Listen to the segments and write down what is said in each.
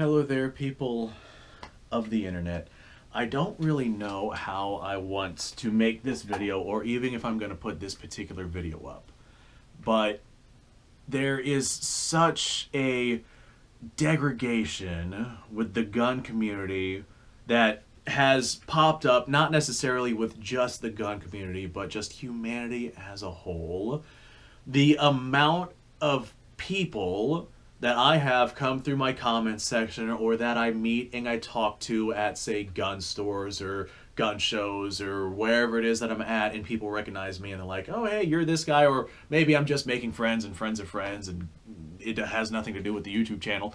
Hello there, people of the internet. I don't really know how I want to make this video, or even if I'm going to put this particular video up. But there is such a degradation with the gun community that has popped up, not necessarily with just the gun community, but just humanity as a whole. The amount of people that I have come through my comments section, or that I meet and I talk to at, say, gun stores or gun shows or wherever it is that I'm at, and people recognize me and they're like, oh, hey, you're this guy, or maybe I'm just making friends and friends of friends and it has nothing to do with the YouTube channel.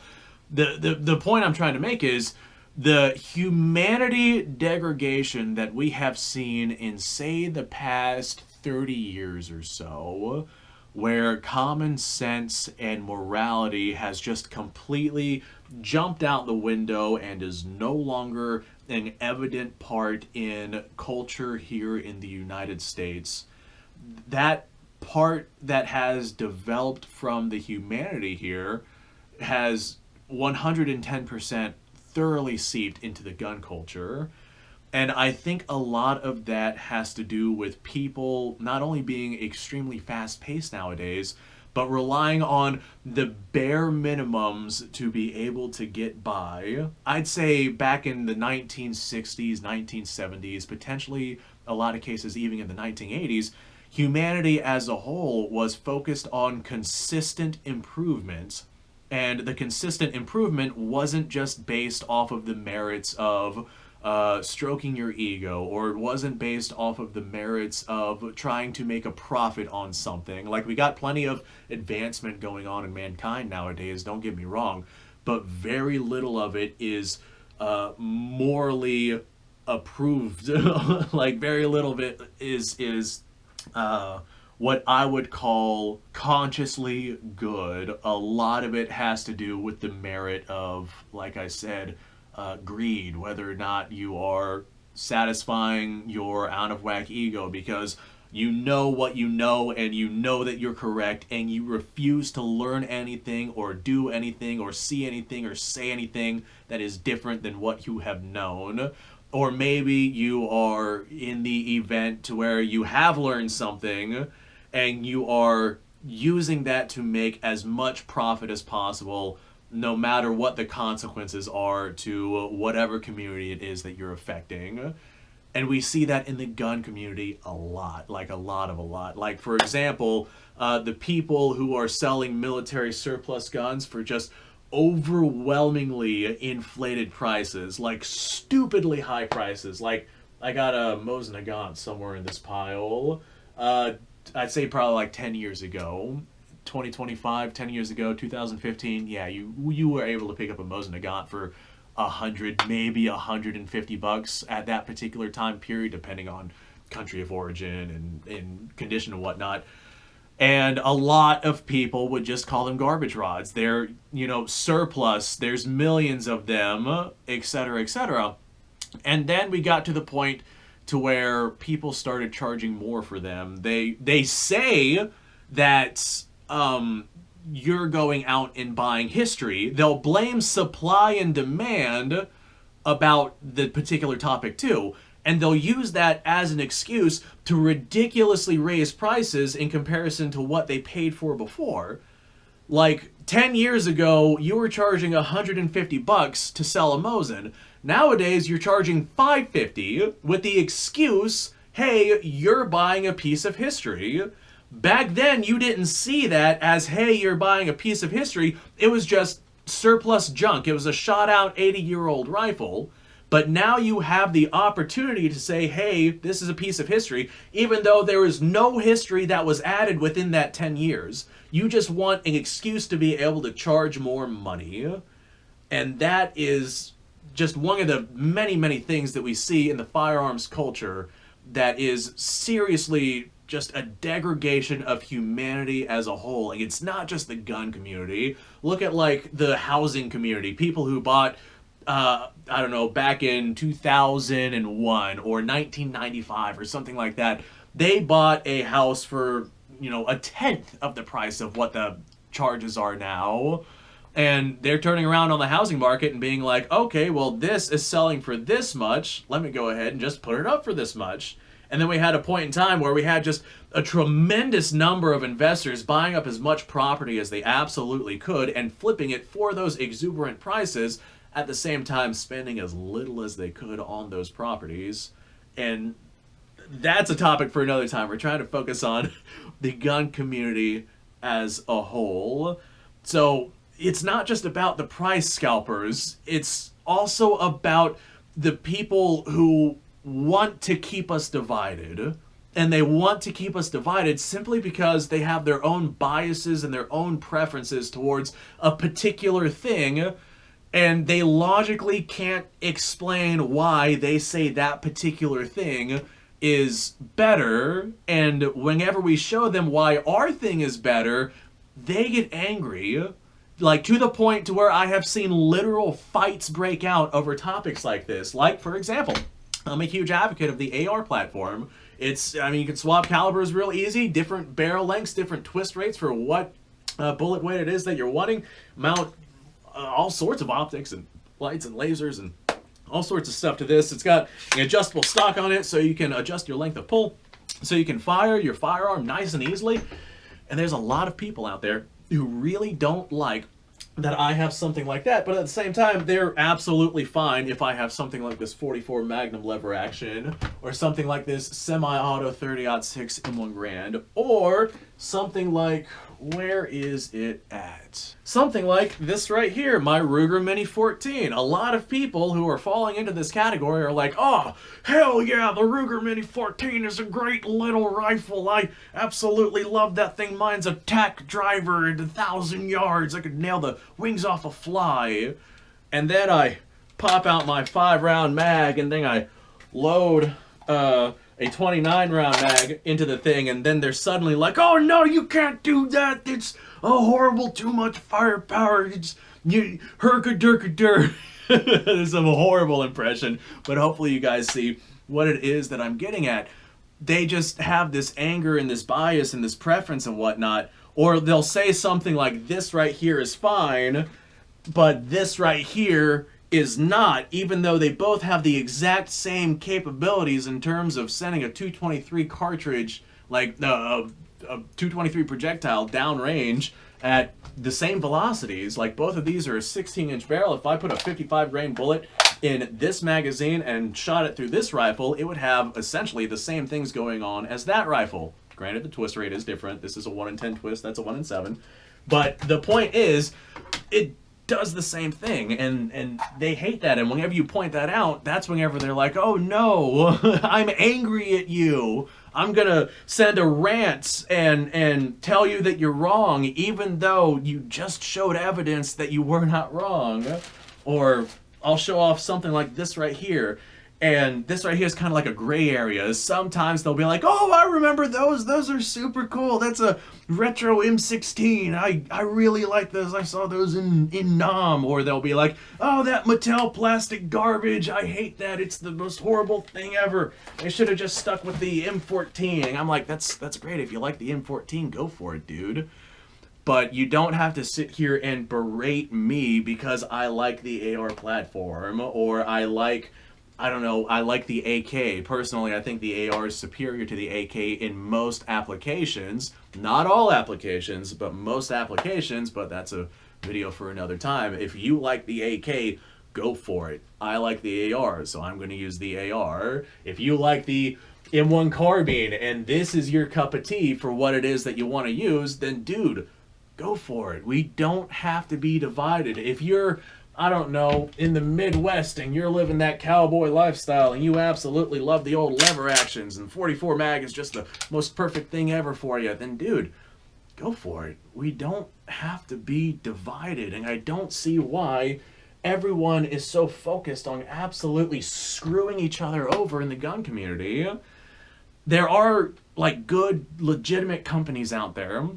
The point I'm trying to make is the humanity degradation that we have seen in, say, the past 30 years or so, where common sense and morality has just completely jumped out the window and is no longer an evident part in culture here in the United States. That part that has developed from the humanity here has 110% thoroughly seeped into the gun culture. And I think a lot of that has to do with people not only being extremely fast-paced nowadays, but relying on the bare minimums to be able to get by. I'd say back in the 1960s, 1970s, potentially a lot of cases even in the 1980s, humanity as a whole was focused on consistent improvement. And the consistent improvement wasn't just based off of the merits of stroking your ego, or it wasn't based off of the merits of trying to make a profit on something. Like, we got plenty of advancement going on in mankind nowadays, don't get me wrong, but very little of it is morally approved. Like, very little of it is what I would call consciously good. A lot of it has to do with the merit of, like I said, greed, whether or not you are satisfying your out-of-whack ego because you know what you know and you know that you're correct, and you refuse to learn anything or do anything or see anything or say anything that is different than what you have known. Or maybe you are in the event to where you have learned something and you are using that to make as much profit as possible, no matter what the consequences are to whatever community it is that you're affecting. And we see that in the gun community a lot. Like, for example, the people who are selling military surplus guns for just overwhelmingly inflated prices, like stupidly high prices. Like, I got a Mosin Nagant somewhere in this pile. I'd say probably like 10 years ago. 2025, 10 years ago, 2015, yeah, you were able to pick up a Mosin Nagant for 100, maybe 150 bucks at that particular time period, depending on country of origin and condition and whatnot. And a lot of people would just call them garbage rods. They're, surplus. There's millions of them, etc., etc. And then we got to the point to where people started charging more for them. They say that you're going out and buying history. They'll blame supply and demand about the particular topic too, and they'll use that as an excuse to ridiculously raise prices in comparison to what they paid for before. Like, 10 years ago, you were charging 150 bucks to sell a Mosin. Nowadays, you're charging 550 with the excuse, hey, you're buying a piece of history. Back then, you didn't see that as, hey, you're buying a piece of history. It was just surplus junk. It was a shot-out 80-year-old rifle. But now you have the opportunity to say, hey, this is a piece of history, even though there is no history that was added within that 10 years. You just want an excuse to be able to charge more money. And that is just one of the many, many things that we see in the firearms culture that is seriously just a degradation of humanity as a whole. Like, it's not just the gun community. Look at, like, the housing community. People who bought, I don't know, back in 2001 or 1995 or something like that. They bought a house for, a tenth of the price of what the charges are now. And they're turning around on the housing market and being like, okay, well, this is selling for this much. Let me go ahead and just put it up for this much. And then we had a point in time where we had just a tremendous number of investors buying up as much property as they absolutely could and flipping it for those exuberant prices, at the same time spending as little as they could on those properties. And that's a topic for another time. We're trying to focus on the gun community as a whole. So it's not just about the price scalpers. It's also about the people who want to keep us divided. And they want to keep us divided simply because they have their own biases and their own preferences towards a particular thing. And they logically can't explain why they say that particular thing is better. And whenever we show them why our thing is better, they get angry. Like, to the point to where I have seen literal fights break out over topics like this. Like, for example, I'm a huge advocate of the AR platform. I mean, you can swap calibers real easy, different barrel lengths, different twist rates for what bullet weight it is that you're wanting. Mount all sorts of optics and lights and lasers and all sorts of stuff to this. It's got an adjustable stock on it so you can adjust your length of pull so you can fire your firearm nice and easily. And there's a lot of people out there who really don't like that I have something like that, but at the same time, they're absolutely fine if I have something like this 44 Magnum lever action, or something like this semi-auto 30-06 M1 Grand, or something like, where is it at? Something like this right here, my Ruger Mini 14. A lot of people who are falling into this category are like, oh, hell yeah, the Ruger Mini 14 is a great little rifle. I absolutely love that thing. Mine's a tack driver at 1,000 yards. I could nail the wings off a fly. And then I pop out my 5-round mag, and then I load a 29-round mag into the thing, and then they're suddenly like, oh no, you can't do that, it's horrible, too much firepower, it's herka-durka-dur. It's a horrible impression, but hopefully you guys see what it is that I'm getting at. They just have this anger and this bias and this preference and whatnot, or they'll say something like, this right here is fine, but this right here is not, even though they both have the exact same capabilities in terms of sending a 223 cartridge, like a 223 projectile downrange at the same velocities. Like, both of these are a 16-inch barrel. If I put a 55 grain bullet in this magazine and shot it through this rifle, it would have essentially the same things going on as that rifle. Granted, the twist rate is different. This is a 1 in 10 twist, that's a 1 in 7. But the point is, it does the same thing, and they hate that. And whenever you point that out, that's whenever they're like, oh no, I'm angry at you. I'm gonna send a rant and tell you that you're wrong, even though you just showed evidence that you were not wrong. Or I'll show off something like this right here. And this right here is kind of like a gray area. Sometimes they'll be like, oh, I remember those. Those are super cool. That's a retro M16. I really like those. I saw those in Nam. Or they'll be like, oh, that Mattel plastic garbage. I hate that. It's the most horrible thing ever. They should have just stuck with the M14. And I'm like, that's great. If you like the M14, go for it, dude. But you don't have to sit here and berate me because I like the AR platform, or I like the AK. Personally, I think the AR is superior to the AK in most applications. Not all applications, but most applications, but that's a video for another time. If you like the AK, go for it. I like the AR, so I'm going to use the AR. If you like the M1 carbine, and this is your cup of tea for what it is that you want to use, then dude, go for it. We don't have to be divided. If you're, I don't know, in the Midwest and you're living that cowboy lifestyle and you absolutely love the old lever actions and 44 mag is just the most perfect thing ever for you, then dude, go for it. We don't have to be divided, and I don't see why everyone is so focused on absolutely screwing each other over in the gun community. There are, like, good, legitimate companies out there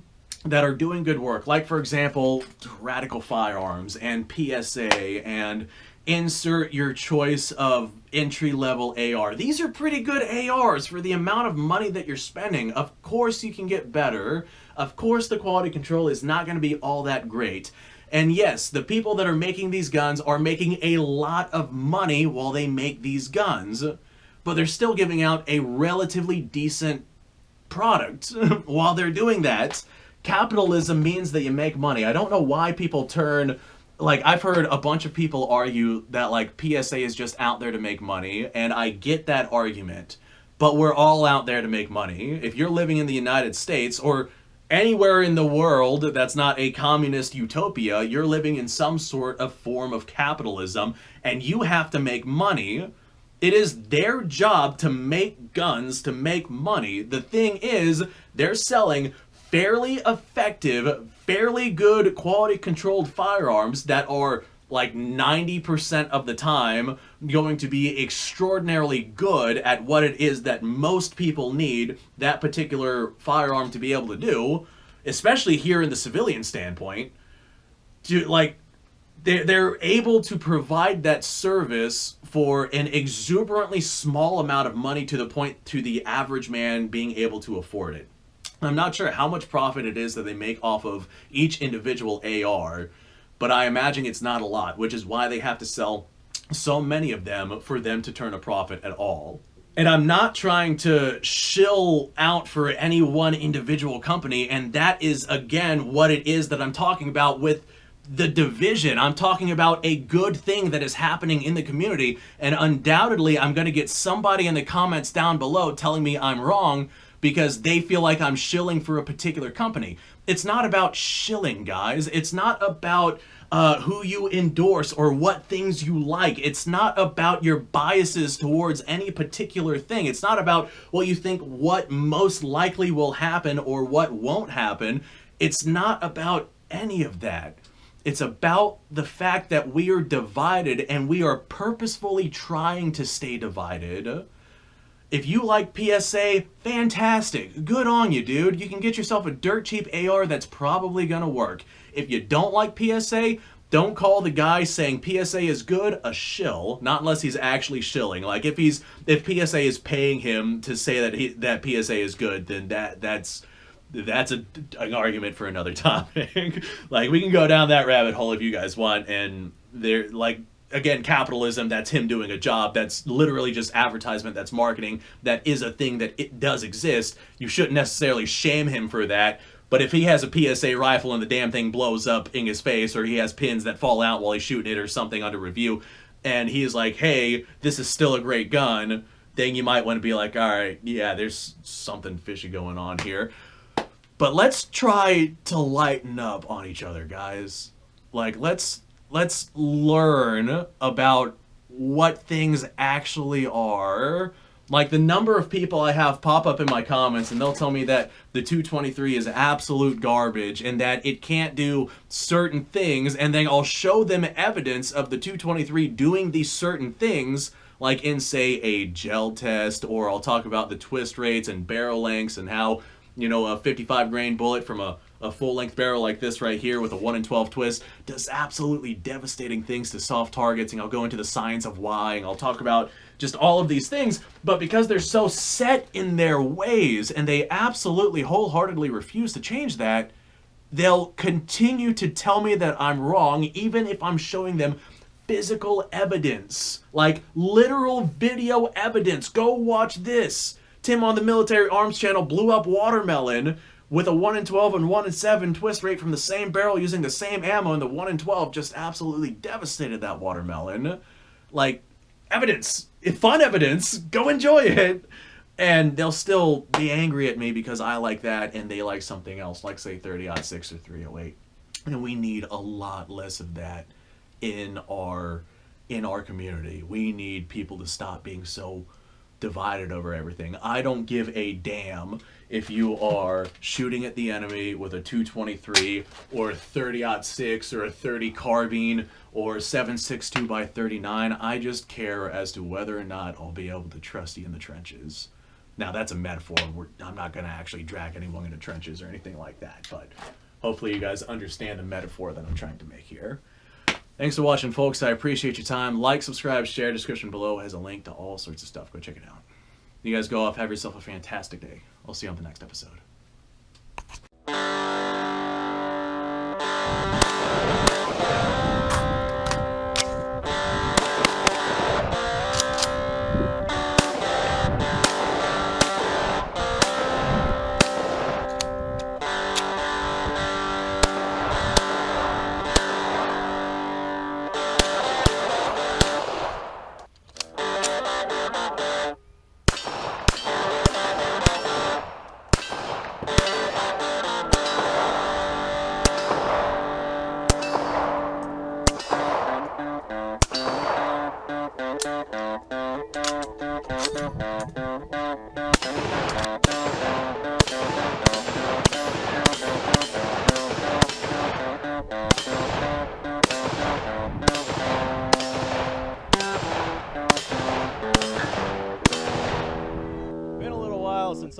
that are doing good work, like, for example, Radical Firearms and PSA and insert your choice of entry-level AR. These are pretty good ARs for the amount of money that you're spending. Of course you can get better. Of course the quality control is not going to be all that great. And yes, the people that are making these guns are making a lot of money while they make these guns, but they're still giving out a relatively decent product while they're doing that. Capitalism means that you make money. I don't know why people turn, like, I've heard a bunch of people argue that, like, PSA is just out there to make money, and I get that argument, but we're all out there to make money. If you're living in the United States or anywhere in the world that's not a communist utopia, you're living in some sort of form of capitalism, and you have to make money. It is their job to make guns, to make money. The thing is, they're selling fairly effective, fairly good quality controlled firearms that are like 90% of the time going to be extraordinarily good at what it is that most people need that particular firearm to be able to do, especially here in the civilian standpoint. They're able to provide that service for an exuberantly small amount of money to the point to the average man being able to afford it. I'm not sure how much profit it is that they make off of each individual AR, but I imagine it's not a lot, which is why they have to sell so many of them for them to turn a profit at all. And I'm not trying to shill out for any one individual company, and that is, again, what it is that I'm talking about with the division. I'm talking about a good thing that is happening in the community, and undoubtedly I'm going to get somebody in the comments down below telling me I'm wrong because they feel like I'm shilling for a particular company. It's not about shilling, guys. It's not about who you endorse or what things you like. It's not about your biases towards any particular thing. It's not about what you think what most likely will happen or what won't happen. It's not about any of that. It's about the fact that we are divided and we are purposefully trying to stay divided. If you like PSA, fantastic. Good on you, dude. You can get yourself a dirt cheap AR that's probably gonna work. If you don't like PSA, don't call the guy saying PSA is good a shill, not unless he's actually shilling. Like if PSA is paying him to say that PSA is good, then that's an argument for another topic. Like we can go down that rabbit hole if you guys want, and they're like, again, capitalism, that's him doing a job. That's literally just advertisement. That's marketing. That is a thing that it does exist. You shouldn't necessarily shame him for that. But if he has a PSA rifle and the damn thing blows up in his face, or he has pins that fall out while he's shooting it or something under review, and he's like, hey, this is still a great gun, then you might want to be like, all right, yeah, there's something fishy going on here. But let's try to lighten up on each other, guys. Like, let's learn about what things actually are. Like the number of people I have pop up in my comments and they'll tell me that the 223 is absolute garbage and that it can't do certain things, and then I'll show them evidence of the 223 doing these certain things, like in, say, a gel test, or I'll talk about the twist rates and barrel lengths and how, you know, a 55 grain bullet from a full-length barrel like this right here with a 1 in 12 twist does absolutely devastating things to soft targets, and I'll go into the science of why, and I'll talk about just all of these things. But because they're so set in their ways and they absolutely wholeheartedly refuse to change that, they'll continue to tell me that I'm wrong even if I'm showing them physical evidence, like literal video evidence. Go watch this. Tim on the Military Arms channel blew up watermelon with a 1 in 12 and 1 in 7 twist rate from the same barrel using the same ammo, and the 1 in 12 just absolutely devastated that watermelon. Like, evidence. Fun evidence. Go enjoy it. And they'll still be angry at me because I like that and they like something else, like, say, 30-06 or 308. And we need a lot less of that in our community. We need people to stop being so divided over everything. I don't give a damn if you are shooting at the enemy with a 223 or a 30-06 or a 30 carbine or 7.62 by 39. I just care as to whether or not I'll be able to trust you in the trenches. Now that's a metaphor. I'm not going to actually drag anyone into trenches or anything like that, but hopefully you guys understand the metaphor that I'm trying to make here. Thanks for watching, folks. I appreciate your time. Like, subscribe, share. Description below has a link to all sorts of stuff. Go check it out. You guys go off. Have yourself a fantastic day. I'll see you on the next episode.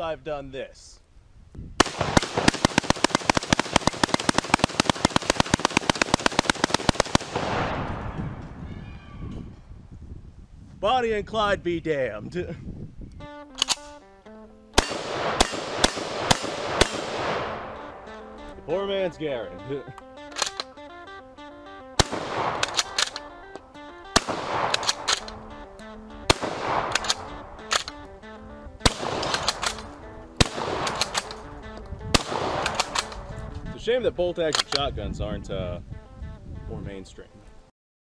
I've done this. Bonnie and Clyde be damned. Poor man's Garrett. It's a shame that bolt-action shotguns aren't more mainstream.